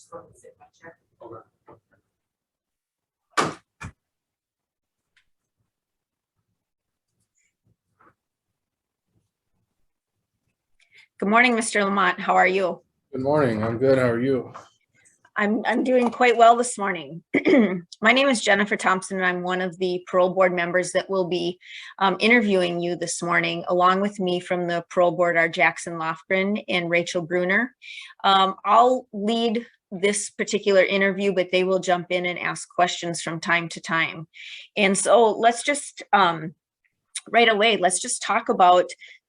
just go and sit my chair. Okay. Good morning, Mr. Lamont. How are you? Good morning. I'm good. How are you? I'm doing quite well this morning. My name is Jennifer Thompson, and I'm one of the parole board members that will be interviewing you this morning. Along with me from the parole board are Jackson Lofgren and Rachel Bruner. I'll lead this particular interview, but they will jump in and ask questions from time to time. And so let's just right away, let's just talk about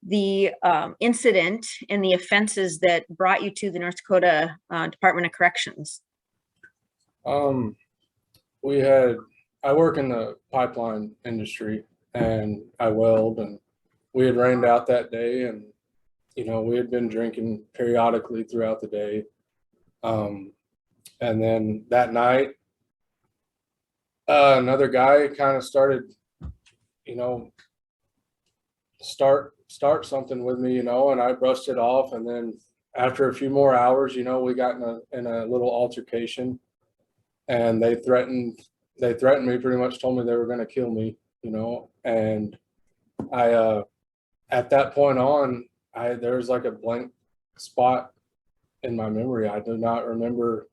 the incident and the offenses that brought you to the North Dakota Department of Corrections. I work in the pipeline industry and I weld, and we had rained out that day, and we had been drinking periodically throughout the day. And then that night, another guy kind of started, start something with me, and I brushed it off. And then after a few more hours, we got in a little altercation, and they threatened me, pretty much told me they were going to kill me, and I, at that point on, there's like a blank spot in my memory. I do not remember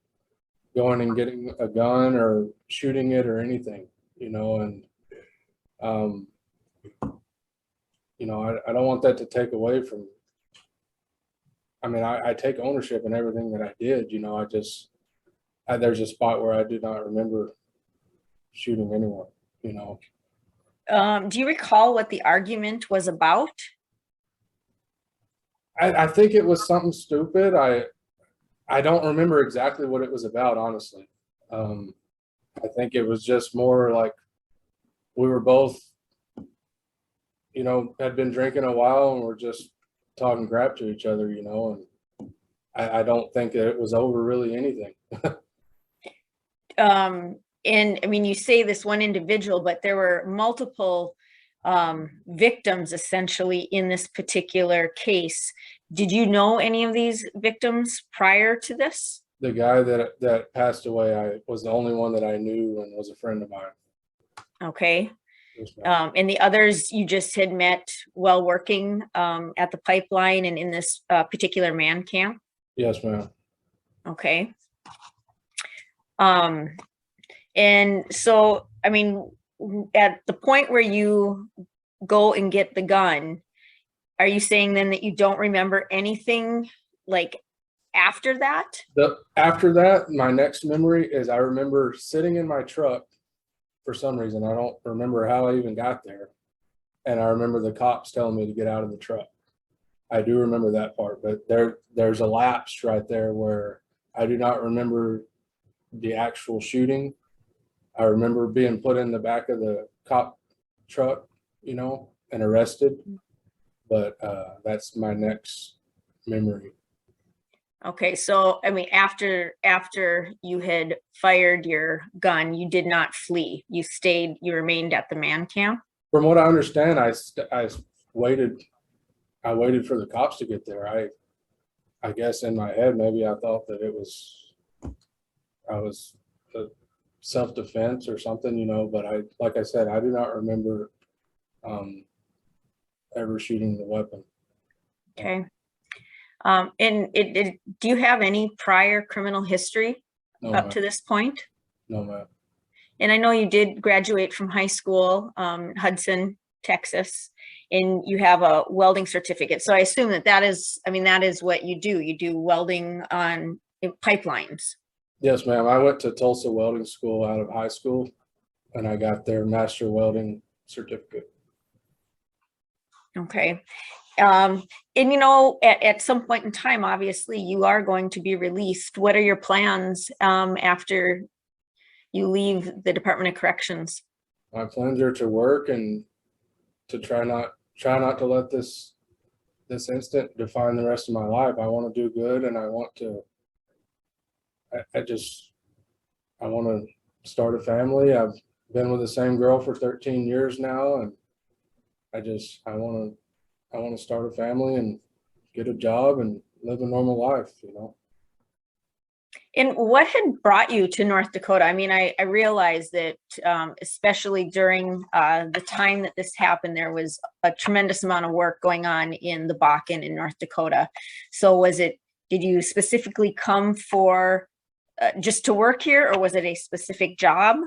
going and getting a gun or shooting it or anything, and I don't want that to take away from, I take ownership in everything that I did. There's a spot where I do not remember shooting anyone, Do you recall what the argument was about? I think it was something stupid. I don't remember exactly what it was about, honestly. I think it was just more like we were both, had been drinking a while, and we're just talking crap to each other, and I don't think that it was over really anything. And you say this one individual, but there were multiple victims essentially in this particular case. Did you know any of these victims prior to this? The guy that passed away, I was the only one that I knew and was a friend of mine. Okay. And the others you just had met while working at the pipeline and in this particular man camp? Yes, ma'am. Okay. And so, at the point where you go and get the gun, are you saying then that you don't remember anything like after that? After that, my next memory is I remember sitting in my truck for some reason. I don't remember how I even got there. And I remember the cops telling me to get out of the truck. I do remember that part, but there's a lapse right there where I do not remember the actual shooting. I remember being put in the back of the cop truck, and arrested. But that's my next memory. Okay, so after you had fired your gun, you did not flee. You remained at the man camp? From what I understand, I waited for the cops to get there. I guess in my head, maybe I thought that I was self-defense or something, but like I said, I do not remember ever shooting the weapon. Okay. And do you have any prior criminal history up to this point? No, ma'am. And I know you did graduate from high school, Hudson, Texas, and you have a welding certificate. So I assume that is what you do. You do welding on pipelines. Yes, ma'am. I went to Tulsa Welding School out of high school, and I got their master welding certificate. Okay. And at some point in time, obviously you are going to be released. What are your plans after you leave the Department of Corrections? My plans are to work and to try not to let this incident define the rest of my life. I want to do good, and I want to start a family. I've been with the same girl for 13 years now, and I want to start a family and get a job and live a normal life, And what had brought you to North Dakota? I mean, I realize that especially during the time that this happened, there was a tremendous amount of work going on in the Bakken in North Dakota. So did you specifically come for just to work here, or was it a specific job?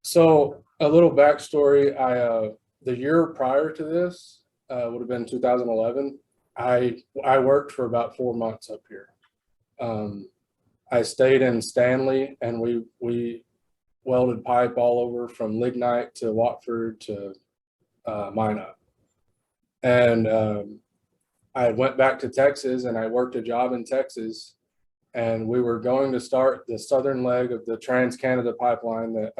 So a little backstory, the year prior to this, would have been 2011. I worked for about 4 months up here. I stayed in Stanley, and we welded pipe all over from Lignite to Watford to Minot. And I went back to Texas, and I worked a job in Texas, and we were going to start the southern leg of the Trans-Canada pipeline that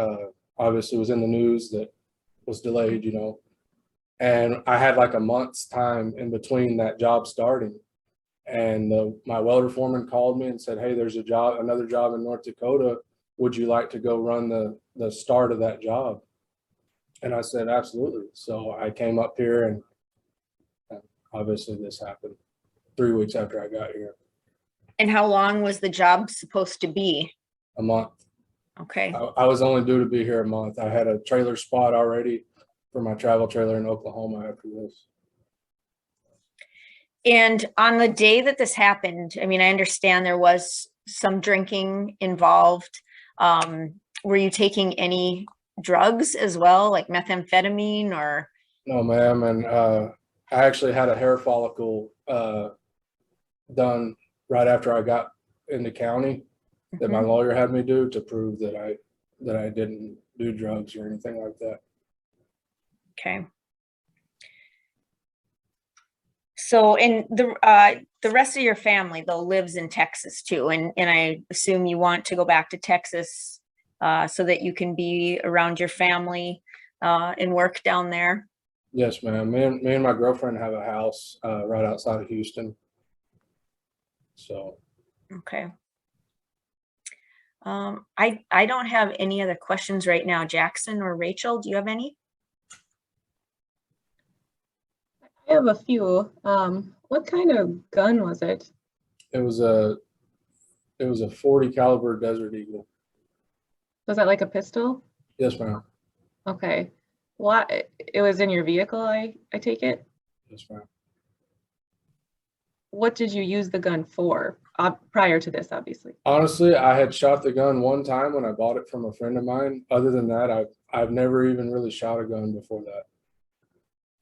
obviously was in the news that was delayed, you know. And I had like a month's time in between that job starting. And my welder foreman called me and said, "Hey, there's another job in North Dakota. Would you like to go run the start of that job?" And I said, "Absolutely." So I came up here, and obviously this happened 3 weeks after I got here. And how long was the job supposed to be? A month. Okay. I was only due to be here a month. I had a trailer spot already for my travel trailer in Oklahoma after this. And on the day that this happened, I mean, I understand there was some drinking involved. Were you taking any drugs as well, like methamphetamine or? No, ma'am. And I actually had a hair follicle done right after I got into county that my lawyer had me do to prove that I didn't do drugs or anything like that. Okay. So, and the rest of your family though lives in Texas too, and I assume you want to go back to Texas so that you can be around your family and work down there. Yes, ma'am. Me and my girlfriend have a house right outside of Houston. So. Okay. I don't have any other questions right now. Jackson or Rachel, do you have any? I have a few. What kind of gun was it? It was a 40 caliber Desert Eagle. Was that like a pistol? Yes, ma'am. Okay. What? It was in your vehicle, I take it? Yes, ma'am. What did you use the gun for prior to this, obviously? Honestly, I had shot the gun one time when I bought it from a friend of mine. Other than that, I've never even really shot a gun before that.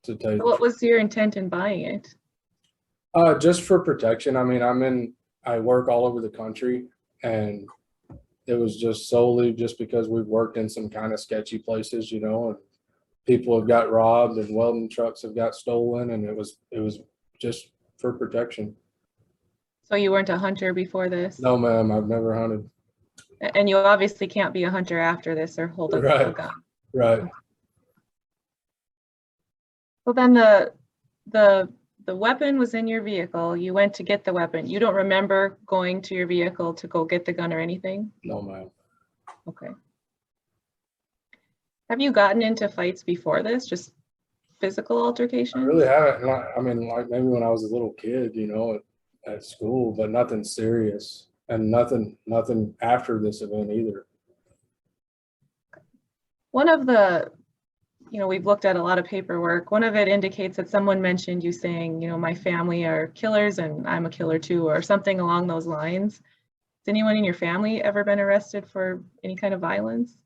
To tell you So what was your intent in buying it? just for protection. I mean, I work all over the country, and it was just solely just because we've worked in some kind of sketchy places, you know, and people have got robbed and welding trucks have got stolen, and it was just for protection. So you weren't a hunter before this? No, ma'am, I've never hunted. And you obviously can't be a hunter after this or hold a gun. Right. Well, then the weapon was in your vehicle. You went to get the weapon. You don't remember going to your vehicle to go get the gun or anything? No, ma'am. Okay. Have you gotten into fights before this? Just physical altercations? I really haven't. I mean, like maybe when I was a little kid, you know, at school, but nothing serious, and nothing after this event either. One of the, we've looked at a lot of paperwork. One of it indicates that someone mentioned you saying, my family are killers and I'm a killer too, or something along those lines. Has anyone in your family ever been arrested for any kind of violence?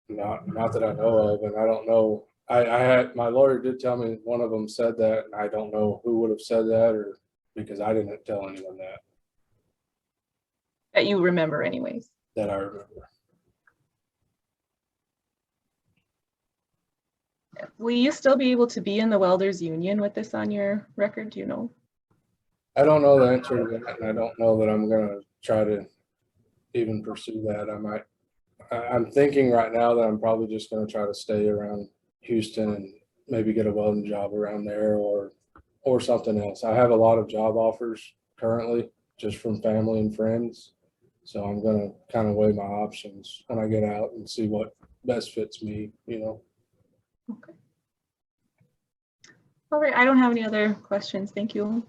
Not that I know of, and I don't know. I had, my lawyer did tell me one of them said that, and I don't know who would have said that, or because I didn't tell anyone That you remember anyways. that I remember. Will you still be able to be in the welders union with this on your record? Do you know? I don't know the answer to that, and I don't know that I'm gonna try to even pursue that. I'm thinking right now that I'm probably just gonna try to stay around Houston and maybe get a welding job around there or something else. I have a lot of job offers currently just from family and friends. So I'm gonna kind of weigh my options when I get out and see what best fits me, you know. Okay. All right, I don't have any other questions. Thank you.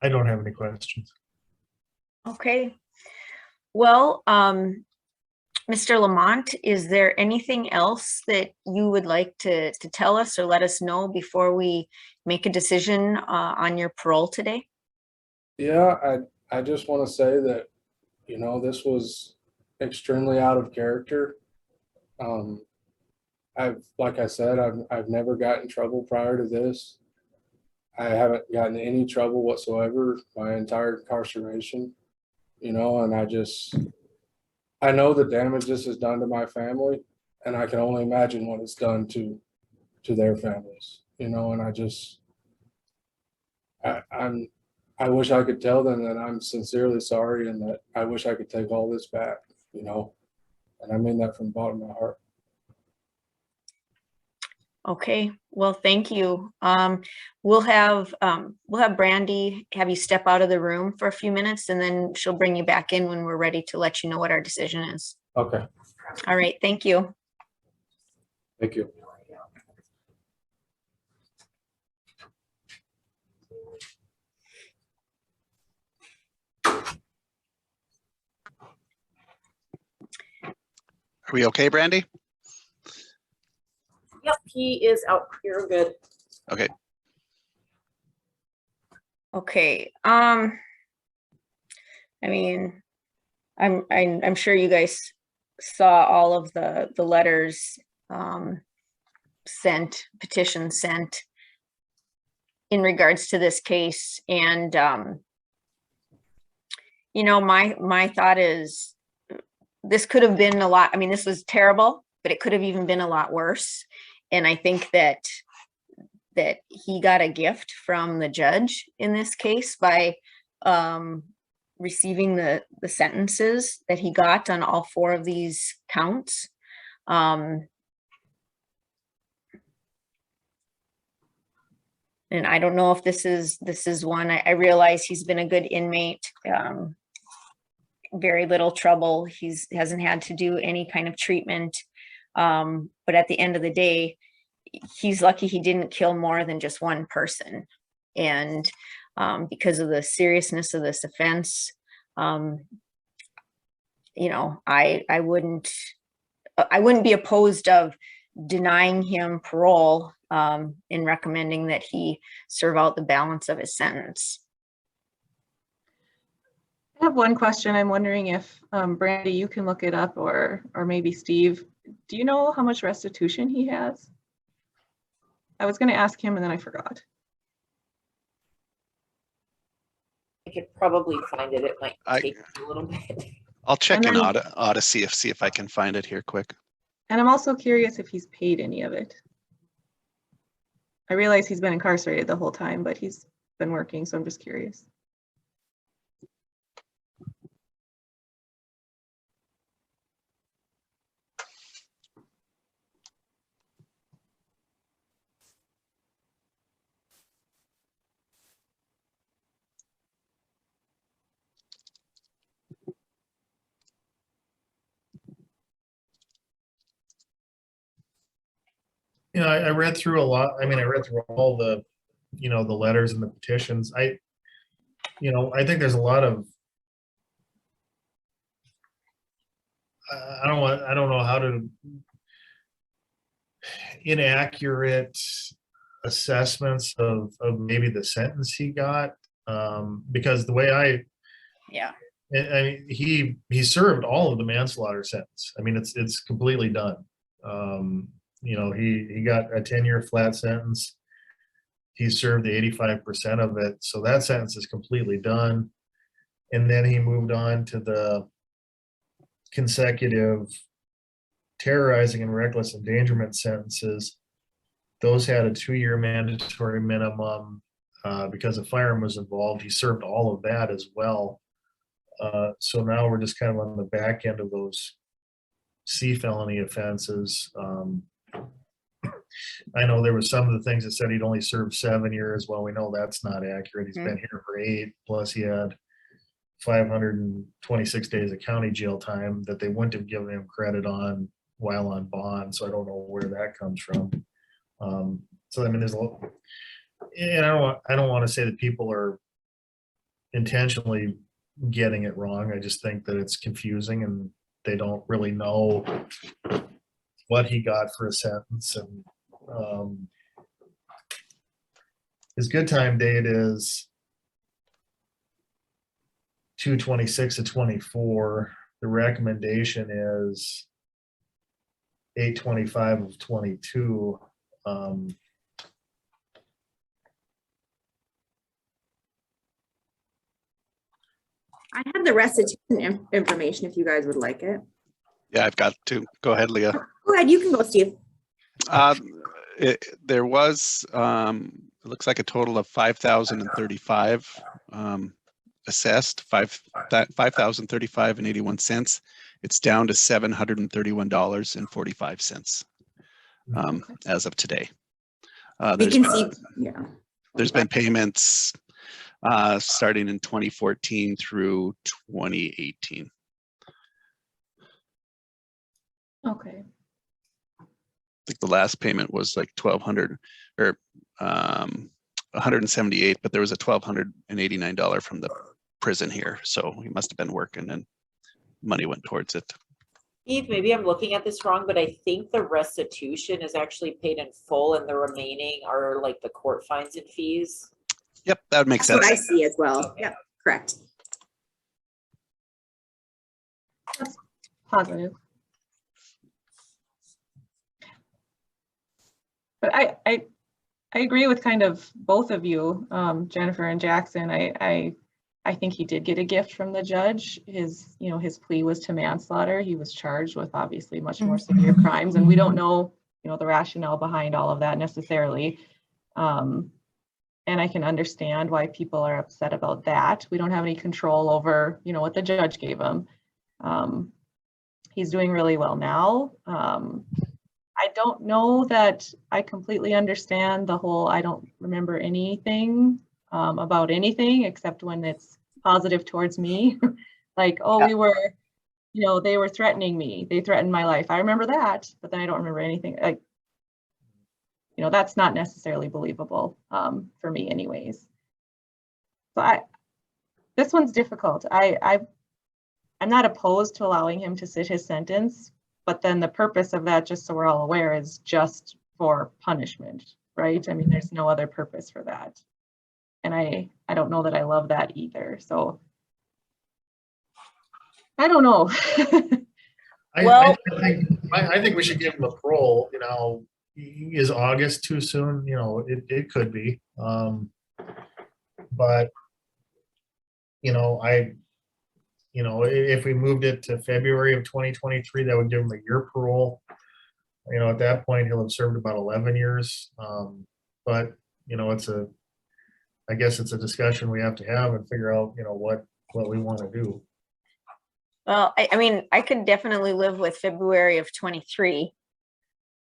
I don't have any questions. Okay. Well, Mr. Lamont, is there anything else that you would like to tell us or let us know before we make a decision on your parole today? Yeah, I just want to say that, you know, this was extremely out of character. Um, like I said, I've never gotten in trouble prior to this. I haven't gotten any trouble whatsoever my entire incarceration, you know, and I know the damage this has done to my family, and I can only imagine what it's done to their families, you know, and I'm I wish I could tell them that I'm sincerely sorry and that I wish I could take all this back, you know, and I mean that from the bottom of my heart. Okay, well, thank you. We'll have Brandy have you step out of the room for a few minutes, and then she'll bring you back in when we're ready to let you know what our decision is. Okay, All right, thank you. thank you. Are we okay, Brandy? Yep, he is out. You're good. Okay. Okay. I mean, I'm sure you guys saw all of the letters sent, petitions sent in regards to this case, and you know, my thought is this could have been a lot. I mean, this was terrible, but it could have even been a lot worse. And I think that he got a gift from the judge in this case by receiving the sentences that he got on all 4 of these counts. And I don't know if this is one. I realize he's been a good inmate, very little trouble. Hasn't had to do any kind of treatment. But at the end of the day, he's lucky he didn't kill more than just one person. And because of the seriousness of this offense, you know, I wouldn't be opposed of denying him parole in recommending that he serve out the balance of his sentence. I have one question. I'm wondering if Brandy, you can look it up, or maybe Steve. Do you know how much restitution he has? I was going to ask him and then I forgot. I could probably find it. It might take a little bit. I'll check And in then- Odyssey see if I can find it here quick. And I'm also curious if he's paid any of it. I realize he's been incarcerated the whole time, but he's been working, so I'm just curious. You know, I read through a lot. I mean, I read through all the, you know, the letters and the petitions. I think there's a lot of, I don't know how to, inaccurate assessments of maybe the sentence he got, because the way Yeah. I mean, he served all of the manslaughter sentence. I mean, it's completely done. You know, he got a 10-year flat sentence. He served the 85% of it, so that sentence is completely done. And then he moved on to the consecutive terrorizing and reckless endangerment sentences. Those had a 2-year mandatory minimum because a firearm was involved. He served all of that as well. So now we're just kind of on the back end of those C felony offenses. I know there was some of the things that said he'd only served 7 years. Well, we know that's not accurate. He's been here for 8, plus he had 526 days of county jail time that they wouldn't have given him credit on while on bond. So I don't know where that comes from. So I mean, there's a lot, and I don't want to say that people are intentionally getting it wrong. I just think that it's confusing and they don't really know what he got for a sentence. And his good time date is 2/26/24. The recommendation is 8/25/22. I have the restitution information if you guys would like it. Yeah, I've got to. Go ahead, Leah. Go ahead, you can go, Steve. There was, it looks like a total of 5,035 assessed, 5,035 and 81 cents. It's down to $731.45 as of today. You can see, yeah. There's been payments starting in 2014 through 2018. Okay. I think the last payment was like 1,200 or 178, but there was a $1,289 from the prison here. So he must have been working and money went towards it. Steve, maybe I'm looking at this wrong, but I think the restitution is actually paid in full and the remaining are like the court fines and fees. Yep, that would make That's sense. what I see as well. Yep, correct. That's positive. But I agree with kind of both of you, Jennifer and Jackson. I think he did get a gift from the judge. His plea was to manslaughter. He was charged with obviously much more severe crimes, and we don't know, the rationale behind all of that necessarily. And I can understand why people are upset about that. We don't have any control over, what the judge gave him. He's doing really well now. I don't know that I completely understand the whole, I don't remember anything about anything except when it's positive towards me. Like, oh, yeah. We were, they were threatening me. They threatened my life. I remember that, but then I don't remember anything. Like, that's not necessarily believable for me anyways. So this one's difficult. I'm not opposed to allowing him to sit his sentence, but then the purpose of that, just so we're all aware, is just for punishment, right? I mean, there's no other purpose for that. And I don't know that I love that either. So I don't know. I think we should give him a parole. Is August too soon? It could be. But if we moved it to February of 2023, that would give him a year parole. At that point, he'll have served about 11 years. But I guess it's a discussion we have to have and figure out, what we want to do. Well, I mean, I could definitely live with February of 23,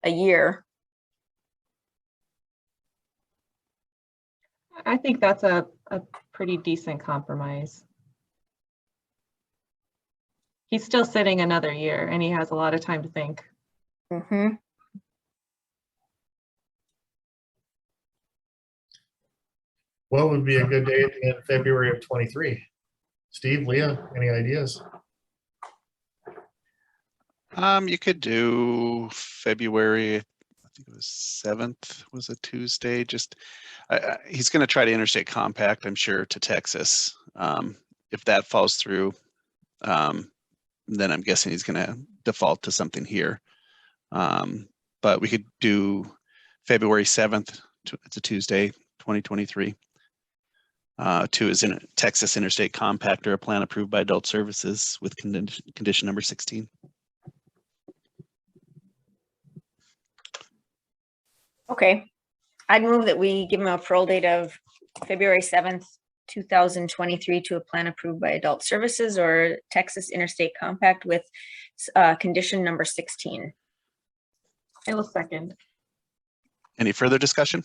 a year. I think that's a pretty decent compromise. He's still sitting another year and he has a lot of time to think. Mm-hmm. What would be a good date in February of 23? Steve, Leah, any ideas? You could do February, I think it was 7th was a Tuesday. Just he's going to try to interstate compact, I'm sure, to Texas. If that falls through, then I'm guessing he's going to default to something here. But we could do February 7th. It's a Tuesday, 2023. To his Texas Interstate Compact or a plan approved by Adult Services with condition number 16. Okay, I'd move that we give him a parole date of February 7th, 2023 to a plan approved by Adult Services or Texas Interstate Compact with condition number 16. I will second. Any further discussion?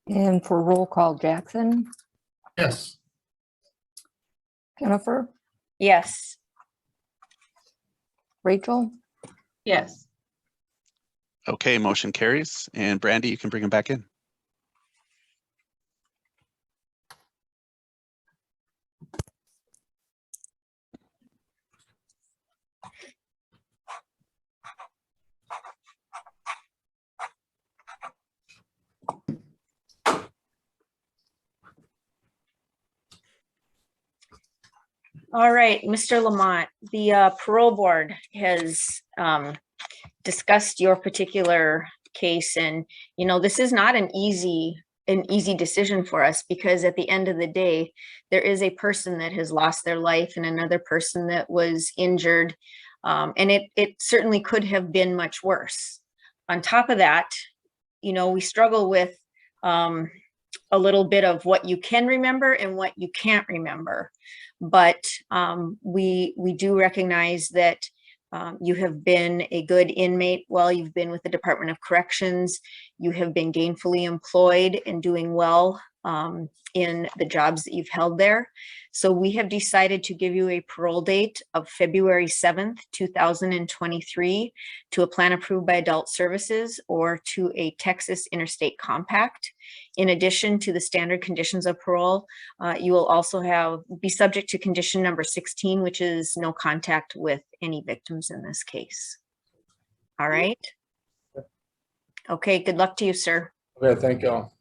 And for roll call, Jackson, Yes. Jennifer, Yes. Rachel, Yes. Okay, motion carries. And Brandy, you can bring him back in. All right, Mr. Lamont, the parole board has discussed your particular case, and you know, this is not an easy decision for us, because at the end of the day, there is a person that has lost their life and another person that was injured, and it certainly could have been much worse. On top of that, you know, we struggle with a little bit of what you can remember and what you can't remember. But we do recognize that you have been a good inmate while you've been with the Department of Corrections. You have been gainfully employed and doing well in the jobs that you've held there. So we have decided to give you a parole date of February 7th, 2023 to a plan approved by Adult Services or to a Texas Interstate Compact. In addition to the standard conditions of parole, you will also be subject to condition number 16, which is no contact with any victims in this case. All right. Okay, good luck to you, sir. Okay, thank y'all.